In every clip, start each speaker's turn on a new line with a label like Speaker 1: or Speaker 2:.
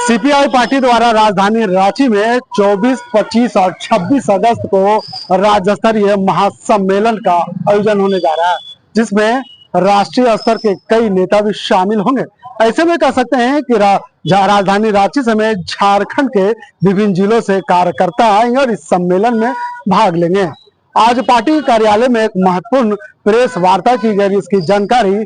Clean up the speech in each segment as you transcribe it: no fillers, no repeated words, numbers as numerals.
Speaker 1: CPI party द्वारा राजधानी रांची में 24, 25 और 26 अगस्त को राज्य स्तरीय महासम्मेलन का आयोजन होने जा रहा है, जिसमें राष्ट्रीय स्तर के कई नेता भी शामिल होंगे। ऐसे में कह सकते हैं कि राजधानी रांची समेत झारखंड के विभिन्न जिलों से कार्यकर्ता आएंगे और इस सम्मेलन में भाग लेंगे। आज पार्टी कार्यालय में एक महत्वपूर्ण प्रेस वार्ता की गई। इसकी जानकारी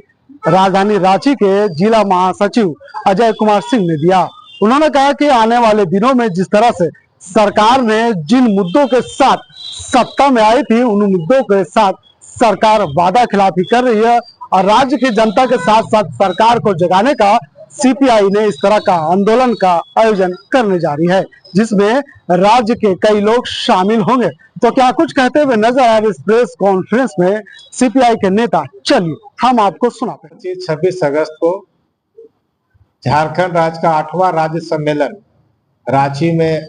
Speaker 1: राजधानी रांची के जिला महासचिव अजय कुमार सिंह ने दिया। उन्होंने कहा कि आने वाले दिनों में जिस तरह से सरकार ने जिन मुद्दों के साथ सत्ता में आई थी, उन मुद्दों के साथ सरकार वादा खिलाफी कर रही है और राज्य की जनता के साथ साथ सरकार को जगाने का सीपीआई ने इस तरह का आंदोलन का आयोजन करने जा रही है, जिसमें राज्य के कई लोग शामिल होंगे। तो क्या कुछ कहते हुए नजर आए इस प्रेस कॉन्फ्रेंस में सीपीआई के नेता, चलिए हम आपको सुनाते हैं।
Speaker 2: 26 अगस्त को झारखंड राज्य का 8वां राज्य सम्मेलन रांची में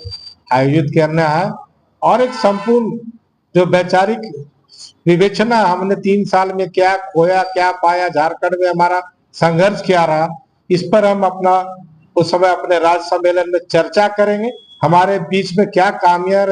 Speaker 2: आयोजित करना है और एक संपूर्ण जो वैचारिक विवेचना हमने 3 साल में क्या खोया क्या पाया, झारखंड में हमारा संघर्ष क्या रहा, इस पर हम अपना उस समय अपने राज्य सम्मेलन में चर्चा करेंगे। हमारे बीच में क्या खामियां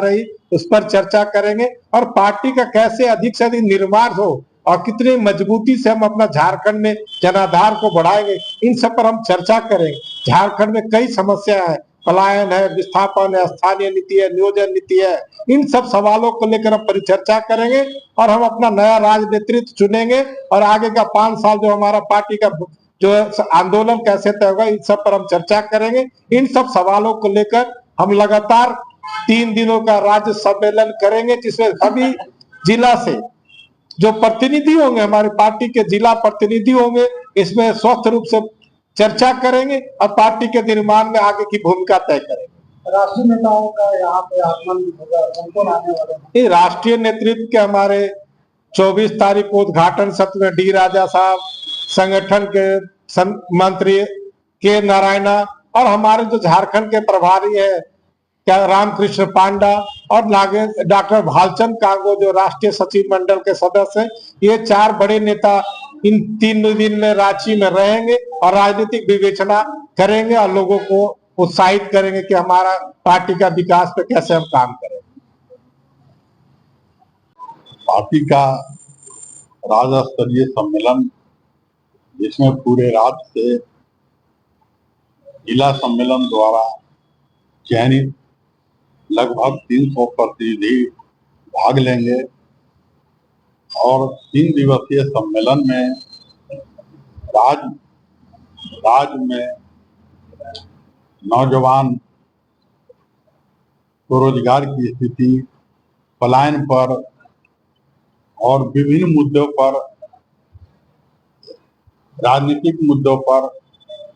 Speaker 2: रही उस पर चर्चा करेंगे और पार्टी का कैसे अधिक से अधिक निर्माण हो और कितनी मजबूती से हम अपना झारखंड में जनाधार को बढ़ाएंगे, इन सब पर हम चर्चा करेंगे। झारखंड में कई समस्या है, पलायन है, विस्थापन है, स्थानीय नीति है, नियोजन नीति है, इन सब सवालों को लेकर हम परिचर्चा करेंगे और हम अपना नया राज नेतृत्व चुनेंगे और आगे का 5 साल जो हमारा पार्टी का जो आंदोलन कैसे तय होगा, इन सब पर हम चर्चा करेंगे। इन सब सवालों को लेकर हम लगातार 3 दिनों का राज्य सम्मेलन करेंगे, जिसमें सभी जिला से जो प्रतिनिधि होंगे, हमारी पार्टी के जिला प्रतिनिधि होंगे, इसमें स्वस्थ रूप से चर्चा करेंगे और पार्टी के निर्माण में आगे की भूमिका तय करेंगे।
Speaker 1: राष्ट्रीय नेताओं का यहाँ पे आगमन होगा, कौन आने वाले हैं?
Speaker 2: ये राष्ट्रीय नेतृत्व के हमारे 24 तारीख को उद्घाटन सत्र में डी राजा साहब, संगठन के मंत्री के नारायणा और हमारे जो झारखंड के प्रभारी है क्या रामकृष्ण पांडा और डॉक्टर भालचंद कांगो जो राष्ट्रीय सचिव मंडल के सदस्य हैं, ये 4 बड़े नेता इन 3 दिन में रांची में रहेंगे और राजनीतिक विवेचना करेंगे और लोगों को उत्साहित करेंगे कि हमारा पार्टी का विकास पे कैसे हम काम करें।
Speaker 3: पार्टी का राज्य स्तरीय सम्मेलन, जिसमें पूरे राज्य से जिला सम्मेलन द्वारा चयनित लगभग 300 प्रतिनिधि भाग लेंगे और 3 दिवसीय सम्मेलन में राज्य में नौजवान स्वरोजगार की स्थिति, पलायन पर और विभिन्न मुद्दों पर, राजनीतिक मुद्दों पर,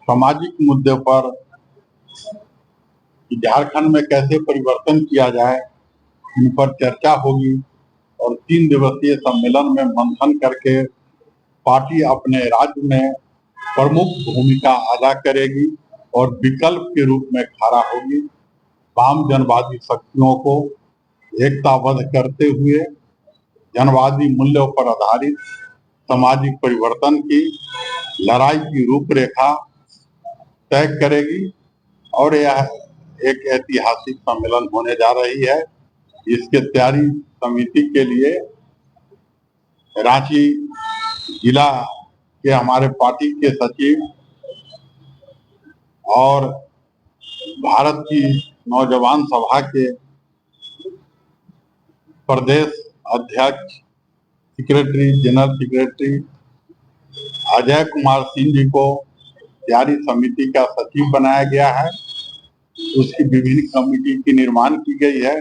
Speaker 3: सामाजिक मुद्दों पर कि झारखंड में कैसे परिवर्तन किया जाए, इन पर चर्चा होगी और 3 दिवसीय सम्मेलन में मंथन करके पार्टी अपने राज्य में प्रमुख भूमिका अदा करेगी और विकल्प के रूप में खड़ा होगी। वाम जनवादी शक्तियों को एकताबद्ध करते हुए जनवादी मूल्यों पर आधारित सामाजिक परिवर्तन की लड़ाई की रूपरेखा तय करेगी और यह एक ऐतिहासिक सम्मेलन होने जा रही है। इसके तैयारी समिति के लिए रांची जिला के हमारे पार्टी के सचिव और भारत की नौजवान सभा के प्रदेश अध्यक्ष, जनरल सेक्रेटरी अजय कुमार सिंह जी को तैयारी समिति का सचिव बनाया गया है। उसकी विभिन्न कमेटी की निर्माण की गई है,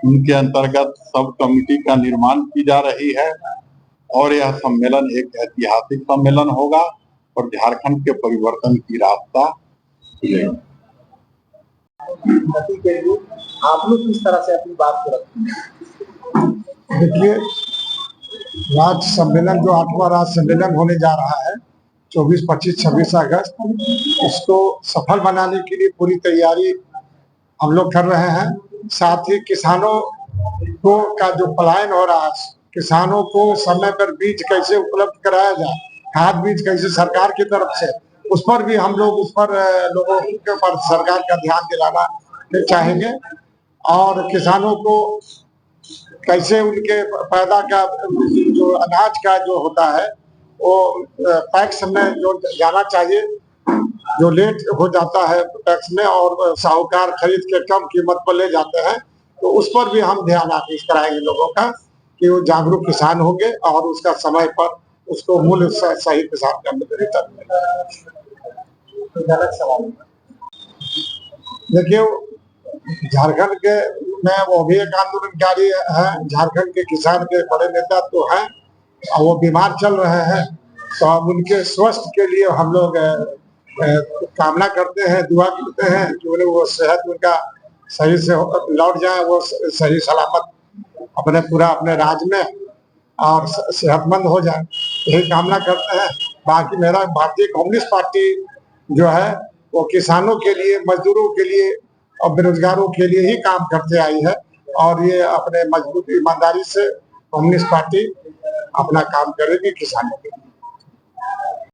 Speaker 3: उनके अंतर्गत सब कमेटी का निर्माण की जा रही है और यह सम्मेलन एक ऐतिहासिक सम्मेलन होगा और झारखंड के परिवर्तन की रास्ता खुलेगा।
Speaker 1: आप लोग किस तरह से अपनी बात को रखते हैं?
Speaker 4: देखिए, राज्य सम्मेलन जो 8वां राज्य सम्मेलन होने जा रहा है 24, 25, 26 अगस्त, इसको सफल बनाने के लिए पूरी तैयारी हम लोग कर रहे हैं। साथ ही किसानों को का जो पलायन हो रहा है, किसानों को समय पर बीज कैसे उपलब्ध कराया जाए, खाद बीज कैसे सरकार की तरफ से उस पर भी हम लोग लोगों के ऊपर सरकार का ध्यान दिलाना चाहेंगे। और किसानों को कैसे उनके पैदा का जो अनाज का जो होता है वो पैक्स में जो जाना चाहिए, जो लेट हो जाता है पैक्स में और साहूकार खरीद के कम कीमत पर ले जाते हैं, तो उस पर भी हम ध्यान आकृष्ट कराएंगे लोगों का कि वो जागरूक किसान होंगे और उसका समय पर उसको मूल्य सही किसान का वितरण मिलेगा। देखिए, झारखंड के में वो भी एक आंदोलनकारी है, झारखंड के किसान के बड़े नेता तो हैं और वो बीमार चल रहे हैं, तो अब उनके स्वास्थ्य के लिए हम लोग कामना करते हैं, दुआ करते हैं कि वो सेहत उनका सही से लौट जाए, वो सही सलामत अपने राज्य में और सेहतमंद हो जाए, यही कामना करते हैं। बाकी मेरा भारतीय कम्युनिस्ट पार्टी जो है वो किसानों के लिए, मजदूरों के लिए और बेरोजगारों के लिए ही काम करते आई है और ये अपने मजबूत ईमानदारी से कम्युनिस्ट पार्टी अपना काम करेगी किसानों के लिए।